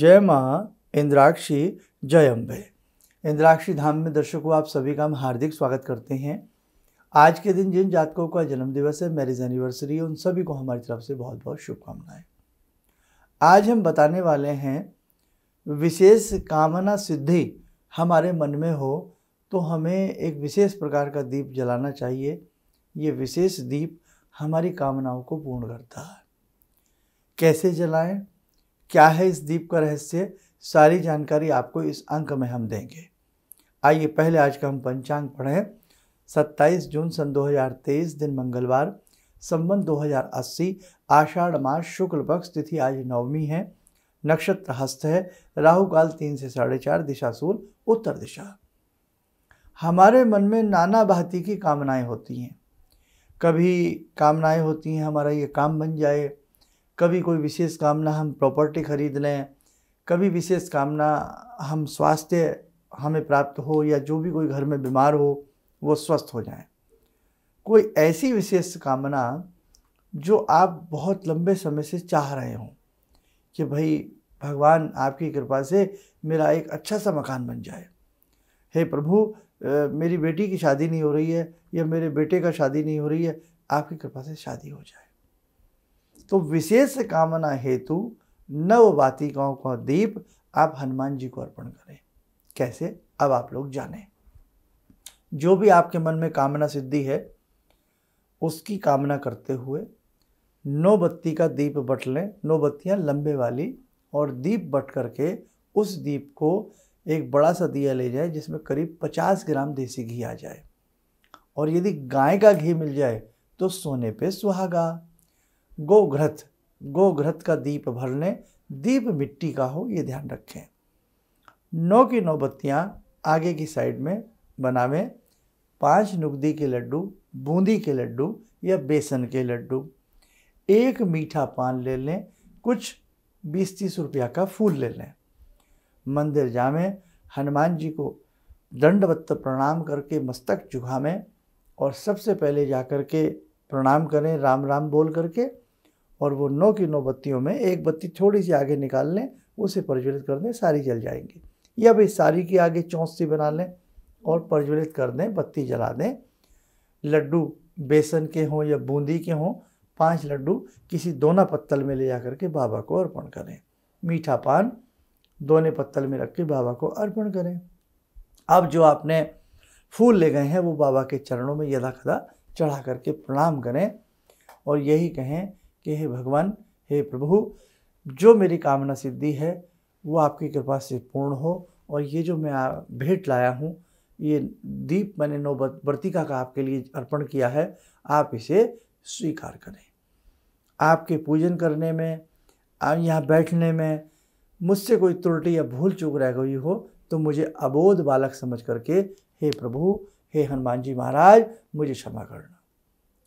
जय माँ इंद्राक्षी, जय अम्बे। इंद्राक्षी धाम में दर्शकों आप सभी का हम हार्दिक स्वागत करते हैं। आज के दिन जिन जातकों का जन्मदिवस है, मैरिज एनिवर्सरी है, उन सभी को हमारी तरफ से बहुत बहुत शुभकामनाएं। आज हम बताने वाले हैं विशेष कामना सिद्धि हमारे मन में हो तो हमें एक विशेष प्रकार का दीप जलाना चाहिए। ये विशेष दीप हमारी कामनाओं को पूर्ण करता है। कैसे जलाएं, क्या है इस दीप का रहस्य, सारी जानकारी आपको इस अंक में हम देंगे। आइए पहले आज का हम पंचांग पढ़ें। 27 जून सन 2023 दिन मंगलवार, संवत 2080, आषाढ़ मास शुक्ल पक्ष, तिथि आज नवमी है, नक्षत्र हस्त है, राहु काल 3 से 4:30, दिशा सूल उत्तर दिशा। हमारे मन में नाना भांति की कामनाएं होती हैं। कभी कामनाएं होती हैं हमारा ये काम बन जाए, कभी कोई विशेष कामना हम प्रॉपर्टी खरीद लें, कभी विशेष कामना हम स्वास्थ्य हमें प्राप्त हो, या जो भी कोई घर में बीमार हो वो स्वस्थ हो जाए। कोई ऐसी विशेष कामना जो आप बहुत लंबे समय से चाह रहे हो कि भाई भगवान आपकी कृपा से मेरा एक अच्छा सा मकान बन जाए, हे प्रभु मेरी बेटी की शादी नहीं हो रही है, या मेरे बेटे का शादी नहीं हो रही है, आपकी कृपा से शादी हो जाए। तो विशेष कामना हेतु नव वाटिकाओं का दीप आप हनुमान जी को अर्पण करें। कैसे, अब आप लोग जानें। जो भी आपके मन में कामना सिद्धि है उसकी कामना करते हुए 9 बत्ती का दीप बट लें, 9 बत्तियां लंबे वाली, और दीप बट करके उस दीप को एक बड़ा सा दिया ले जाए जिसमें करीब 50 ग्राम देसी घी आ जाए, और यदि गाय का घी मिल जाए तो सोने पे सुहागा। गोघृत का दीप भर लें, दीप मिट्टी का हो ये ध्यान रखें। 9 की 9 बत्तियां आगे की साइड में बनावें। 5 नुगदी के लड्डू, बूंदी के लड्डू या बेसन के लड्डू, 1 मीठा पान ले लें, कुछ 20-30 रुपया का फूल ले लें। मंदिर जावें, हनुमान जी को दंडवत प्रणाम करके मस्तक झुकावें, और सबसे पहले जाकर के प्रणाम करें राम राम बोल करके, और वो 9 की 9 बत्तियों में एक बत्ती थोड़ी सी आगे निकाल लें, उसे प्रज्वलित कर दें, सारी जल जाएंगी। या भाई सारी की आगे चौंसी बना लें और प्रज्वलित कर दें, बत्ती जला दें। लड्डू बेसन के हों या बूंदी के हों, 5 लड्डू किसी दोना पत्तल में ले जा करके बाबा को अर्पण करें। मीठा पान दोने पत्तल में रख के बाबा को अर्पण करें। अब जो आपने फूल ले गए हैं वो बाबा के चरणों में यदा कदा चढ़ा करके प्रणाम करें, और यही कहें कि हे भगवान, हे प्रभु, जो मेरी कामना सिद्धि है वो आपकी कृपा से पूर्ण हो, और ये जो मैं भेंट लाया हूँ, ये दीप मैंने 9 वर्तिका का आपके लिए अर्पण किया है, आप इसे स्वीकार करें। आपके पूजन करने में, यहाँ बैठने में मुझसे कोई त्रुटि या भूल चूक रह गई हो तो मुझे अबोध बालक समझ करके हे प्रभु, हे हनुमान जी महाराज, मुझे क्षमा करना।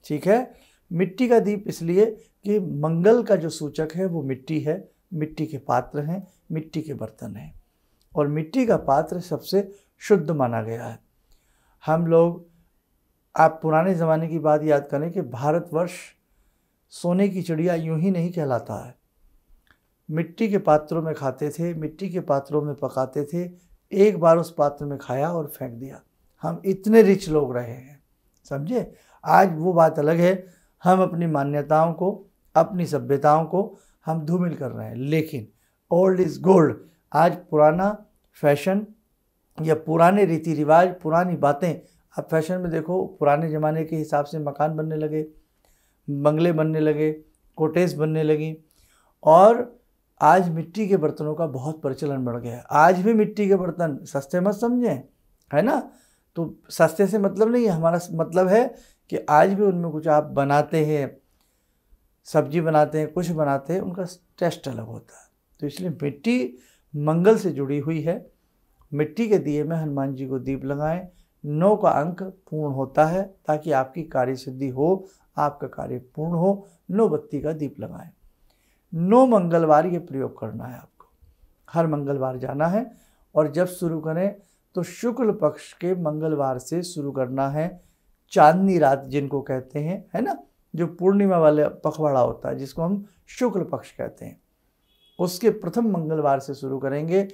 ठीक है। मिट्टी का दीप इसलिए कि मंगल का जो सूचक है वो मिट्टी है, मिट्टी के पात्र हैं, मिट्टी के बर्तन हैं, और मिट्टी का पात्र सबसे शुद्ध माना गया है। हम लोग, आप पुराने ज़माने की बात याद करें कि भारतवर्ष सोने की चिड़िया यूं ही नहीं कहलाता है। मिट्टी के पात्रों में खाते थे, मिट्टी के पात्रों में पकाते थे, एक बार उस पात्र में खाया और फेंक दिया। हम इतने रिच लोग रहे हैं, समझे। आज वो बात अलग है, हम अपनी मान्यताओं को, अपनी सभ्यताओं को हम धूमिल कर रहे हैं, लेकिन ओल्ड इज़ गोल्ड। आज पुराना फैशन या पुराने रीति रिवाज, पुरानी बातें, अब फैशन में देखो पुराने ज़माने के हिसाब से मकान बनने लगे, बंगले बनने लगे, कोटेज बनने लगी, और आज मिट्टी के बर्तनों का बहुत प्रचलन बढ़ गया है। आज भी मिट्टी के बर्तन सस्ते मत समझें, है ना। तो सस्ते से मतलब नहीं है, हमारा मतलब है कि आज भी उनमें कुछ आप बनाते हैं, सब्जी बनाते हैं, कुछ बनाते हैं, उनका टेस्ट अलग होता है। तो इसलिए मिट्टी मंगल से जुड़ी हुई है। मिट्टी के दिए में हनुमान जी को दीप लगाएं। 9 का अंक पूर्ण होता है ताकि आपकी कार्य सिद्धि हो, आपका कार्य पूर्ण हो। 9 बत्ती का दीप लगाएं। 9 मंगलवार ये प्रयोग करना है आपको, हर मंगलवार जाना है, और जब शुरू करें तो शुक्ल पक्ष के मंगलवार से शुरू करना है। चांदनी रात जिनको कहते हैं, है ना, जो पूर्णिमा वाले पखवाड़ा होता है जिसको हम शुक्ल पक्ष कहते हैं, उसके प्रथम मंगलवार से शुरू करेंगे,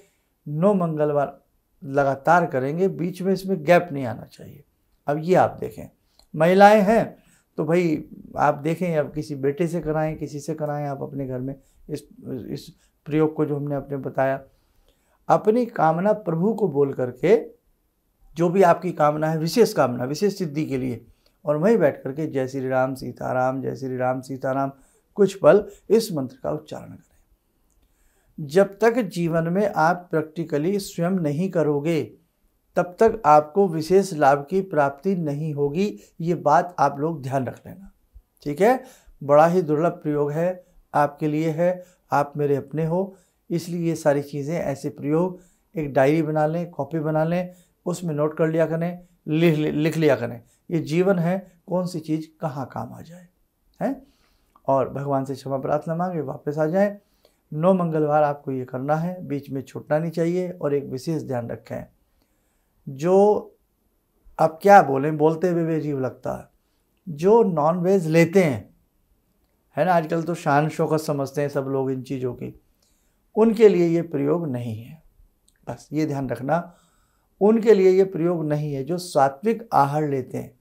9 मंगलवार लगातार करेंगे, बीच में इसमें गैप नहीं आना चाहिए। अब ये आप देखें, महिलाएं हैं तो भाई आप देखें, अब किसी बेटे से कराएं, किसी से कराएं, आप अपने घर में इस प्रयोग को जो हमने अपने बताया, अपनी कामना प्रभु को बोल करके, जो भी आपकी कामना है, विशेष कामना, विशेष सिद्धि के लिए, और वहीं बैठ करके जय श्री राम सीताराम, जय श्री राम सीताराम कुछ पल इस मंत्र का उच्चारण करें। जब तक जीवन में आप प्रैक्टिकली स्वयं नहीं करोगे तब तक आपको विशेष लाभ की प्राप्ति नहीं होगी। ये बात आप लोग ध्यान रख लेना, ठीक है। बड़ा ही दुर्लभ प्रयोग है, आपके लिए है, आप मेरे अपने हो, इसलिए ये सारी चीज़ें, ऐसे प्रयोग एक डायरी बना लें, कॉपी बना लें, उसमें नोट कर लिया करें, लिख लिया करें। ये जीवन है, कौन सी चीज़ कहाँ काम आ जाए, है। और भगवान से क्षमा प्रार्थना मांगे, वापस आ जाएं। 9 मंगलवार आपको ये करना है, बीच में छूटना नहीं चाहिए। और एक विशेष ध्यान रखें, जो अब क्या बोलें, बोलते हुए भी अजीब लगता है, जो नॉन वेज लेते हैं, है ना, आजकल तो शान शौकत समझते हैं सब लोग इन चीज़ों की, उनके लिए ये प्रयोग नहीं है। बस ये ध्यान रखना, उनके लिए ये प्रयोग नहीं है। जो सात्विक आहार लेते हैं,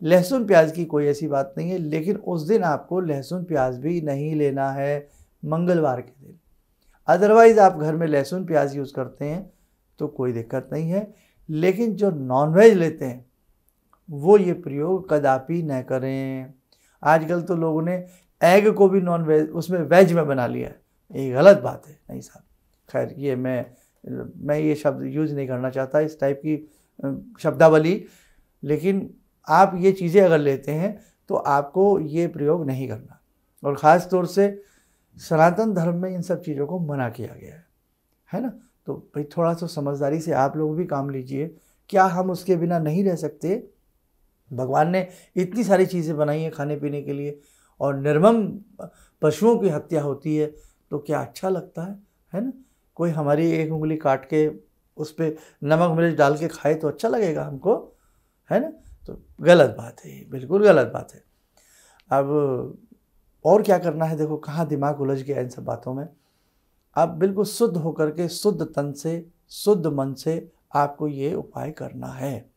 लहसुन प्याज की कोई ऐसी बात नहीं है, लेकिन उस दिन आपको लहसुन प्याज भी नहीं लेना है, मंगलवार के दिन। अदरवाइज़ आप घर में लहसुन प्याज यूज़ करते हैं तो कोई दिक्कत नहीं है, लेकिन जो नॉनवेज लेते हैं वो ये प्रयोग कदापि न करें। आजकल तो लोगों ने एग को भी नॉन वेज, उसमें वेज में बना लिया है, ये गलत बात है। नहीं साहब, खैर ये मैं ये शब्द यूज़ नहीं करना चाहता, इस टाइप की शब्दावली, लेकिन आप ये चीज़ें अगर लेते हैं तो आपको ये प्रयोग नहीं करना। और ख़ास तौर से सनातन धर्म में इन सब चीज़ों को मना किया गया है ना। तो भाई थोड़ा सा समझदारी से आप लोग भी काम लीजिए। क्या हम उसके बिना नहीं रह सकते? भगवान ने इतनी सारी चीज़ें बनाई हैं खाने पीने के लिए, और निर्मम पशुओं की हत्या होती है तो क्या अच्छा लगता है ना। कोई हमारी एक उंगली काट के उस पर नमक मिर्च डाल के खाए तो अच्छा लगेगा हमको, है ना। तो गलत बात है, बिल्कुल गलत बात है। अब और क्या करना है, देखो कहाँ दिमाग उलझ गया इन सब बातों में। आप बिल्कुल शुद्ध होकर के, शुद्ध तन से, शुद्ध मन से आपको ये उपाय करना है।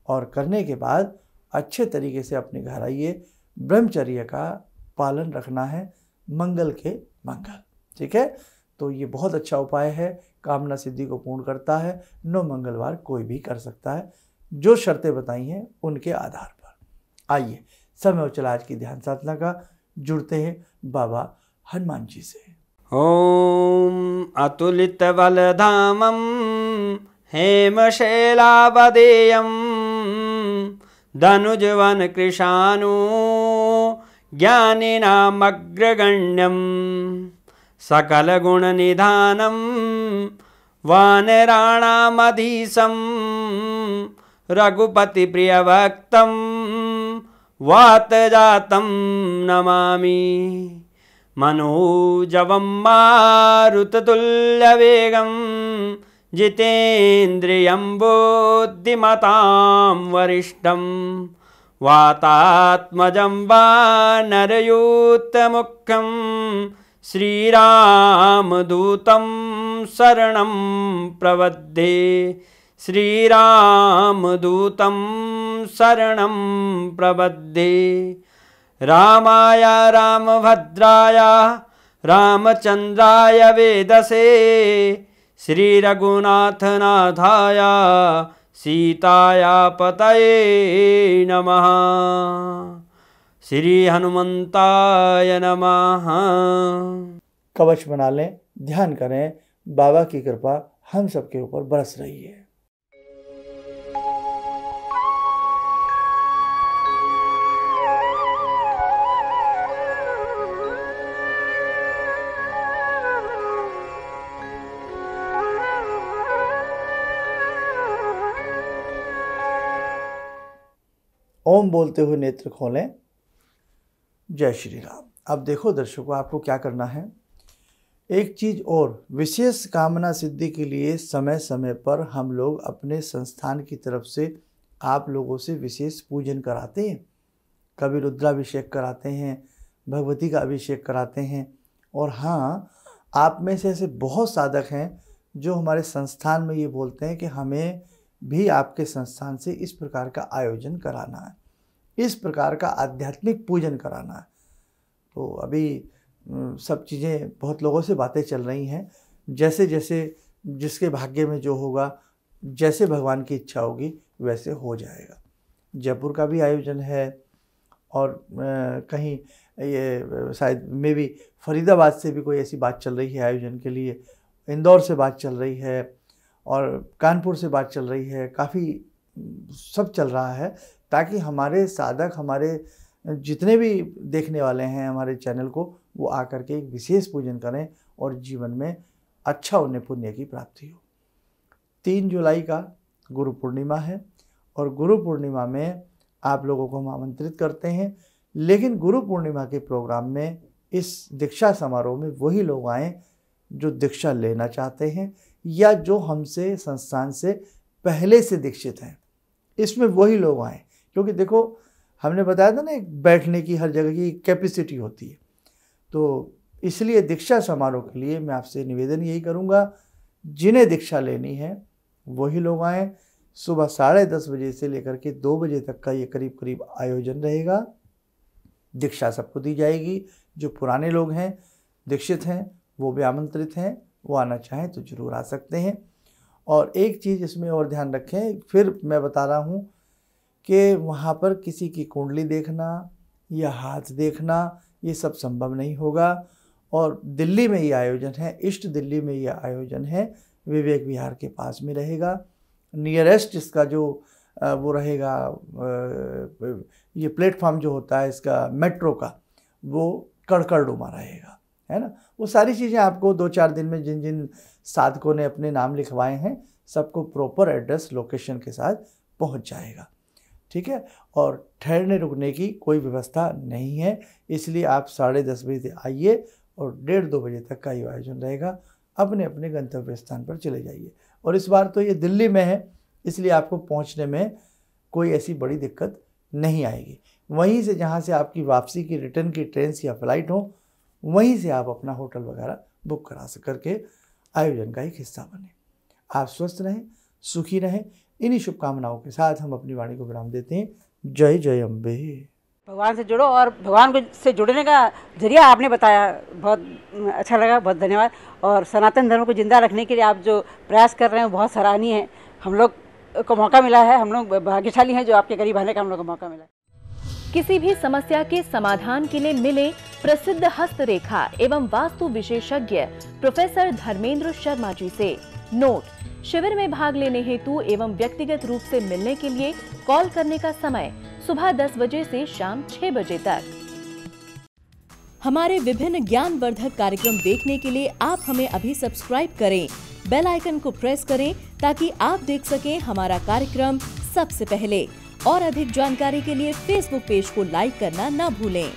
और करने के बाद अच्छे तरीके से अपने घर आइए, ब्रह्मचर्य का पालन रखना है, मंगल के मंगल, ठीक है। तो ये बहुत अच्छा उपाय है, कामना सिद्धि को पूर्ण करता है। 9 मंगलवार कोई भी कर सकता है, जो शर्तें बताई हैं उनके आधार पर। आइए समय हो चला आज की ध्यान साधना का, जुड़ते हैं बाबा हनुमान जी से। ओम अतुलित बलधामं हेमशैलावदेयं धनुजवन कृशानु ज्ञानिनामग्रगण्यं सकलगुणनिधानं वानराणामधीशं रघुपतिप्रियभक्तं वातजातं नमामि। मनोजवं मारुततुल्यवेगं जितेन्द्रियं बुद्धिमतां वरिष्ठं वातात्मजं वानरयूथमुख्यं श्रीरामदूतं शरणं प्रपद्ये। श्रीरामदूतं शरणं प्रपद्ये। रामाय रामभद्राय रामचन्द्राय वेदसे श्रीरघुनाथनाथाय सीताया पतये नमः। श्री हनुमंताय नमः। कवच बना लें, ध्यान करें, बाबा की कृपा हम सबके ऊपर बरस रही है। ओम बोलते हुए नेत्र खोलें। जय श्री राम। अब देखो दर्शकों, आपको क्या करना है, एक चीज़ और, विशेष कामना सिद्धि के लिए समय समय पर हम लोग अपने संस्थान की तरफ से आप लोगों से विशेष पूजन कराते हैं। कभी रुद्राभिषेक कराते हैं, भगवती का अभिषेक कराते हैं। और हाँ, आप में से ऐसे बहुत साधक हैं जो हमारे संस्थान में ये बोलते हैं कि हमें भी आपके संस्थान से इस प्रकार का आयोजन कराना है, इस प्रकार का आध्यात्मिक पूजन कराना है। तो अभी सब चीज़ें, बहुत लोगों से बातें चल रही हैं। जैसे जैसे जिसके भाग्य में जो होगा, जैसे भगवान की इच्छा होगी वैसे हो जाएगा। जयपुर का भी आयोजन है और कहीं ये शायद मे भी फरीदाबाद से भी कोई ऐसी बात चल रही है आयोजन के लिए, इंदौर से बात चल रही है और कानपुर से बात चल रही है। काफ़ी सब चल रहा है ताकि हमारे साधक, हमारे जितने भी देखने वाले हैं हमारे चैनल को, वो आकर के एक विशेष पूजन करें और जीवन में अच्छा उन्हें पुण्य की प्राप्ति हो। 3 जुलाई का गुरु पूर्णिमा है और गुरु पूर्णिमा में आप लोगों को हम आमंत्रित करते हैं, लेकिन गुरु पूर्णिमा के प्रोग्राम में, इस दीक्षा समारोह में वही लोग आएँ जो दीक्षा लेना चाहते हैं या जो हमसे संस्थान से पहले से दीक्षित हैं। इसमें वही लोग आएँ, क्योंकि देखो हमने बताया था ना, एक बैठने की हर जगह की कैपेसिटी होती है। तो इसलिए दीक्षा समारोह के लिए मैं आपसे निवेदन यही करूँगा, जिन्हें दीक्षा लेनी है वही लोग आएँ। सुबह 10:30 बजे से लेकर के 2 बजे तक का ये करीब करीब आयोजन रहेगा। दीक्षा सबको दी जाएगी। जो पुराने लोग हैं, दीक्षित हैं, वो भी आमंत्रित हैं, वो आना चाहें तो ज़रूर आ सकते हैं। और एक चीज़ इसमें और ध्यान रखें, फिर मैं बता रहा हूँ कि वहाँ पर किसी की कुंडली देखना या हाथ देखना ये सब संभव नहीं होगा। और दिल्ली में ये आयोजन है, ईस्ट दिल्ली में ये आयोजन है, विवेक विहार के पास में रहेगा। नियरेस्ट इसका जो वो रहेगा, ये प्लेटफॉर्म जो होता है इसका मेट्रो का, वो कड़कड़डुमा रहेगा, है ना। वो सारी चीज़ें आपको 2-4 दिन में जिन जिन साधकों ने अपने नाम लिखवाए हैं सबको प्रॉपर एड्रेस लोकेशन के साथ पहुंच जाएगा, ठीक है। और ठहरने रुकने की कोई व्यवस्था नहीं है, इसलिए आप 10:30 बजे आइए और 1:30-2 बजे तक का ये आयोजन रहेगा। अपने अपने गंतव्य स्थान पर चले जाइए। और इस बार तो ये दिल्ली में है, इसलिए आपको पहुंचने में कोई ऐसी बड़ी दिक्कत नहीं आएगी। वहीं से, जहां से आपकी वापसी की रिटर्न की ट्रेन या फ्लाइट हो, वहीं से आप अपना होटल वगैरह बुक करा करके आयोजन का एक हिस्सा बने। आप स्वस्थ रहें, सुखी रहें। इन्हीं शुभकामनाओं के साथ हम अपनी वाणी को विराम देते हैं। जय जय अम्बे। भगवान से जुड़ो और भगवान से जुड़ने का जरिया आपने बताया, बहुत अच्छा लगा, बहुत धन्यवाद। और सनातन धर्म को जिंदा रखने के लिए आप जो प्रयास कर रहे हैं वो बहुत सराहनीय है। हम लोग को मौका मिला है, हम लोग भाग्यशाली हैं जो आपके करीब आने का हम लोग को मौका मिला। किसी भी समस्या के समाधान के लिए मिले प्रसिद्ध हस्तरेखा एवं वास्तु विशेषज्ञ प्रोफेसर धर्मेंद्र शर्मा जी से। नोट: शिविर में भाग लेने हेतु एवं व्यक्तिगत रूप से मिलने के लिए कॉल करने का समय सुबह 10 बजे से शाम 6 बजे तक। हमारे विभिन्न ज्ञानवर्धक कार्यक्रम देखने के लिए आप हमें अभी सब्सक्राइब करें, बेल आइकन को प्रेस करें ताकि आप देख सकें हमारा कार्यक्रम सबसे पहले। और अधिक जानकारी के लिए फेसबुक पेज को लाइक करना न भूलें।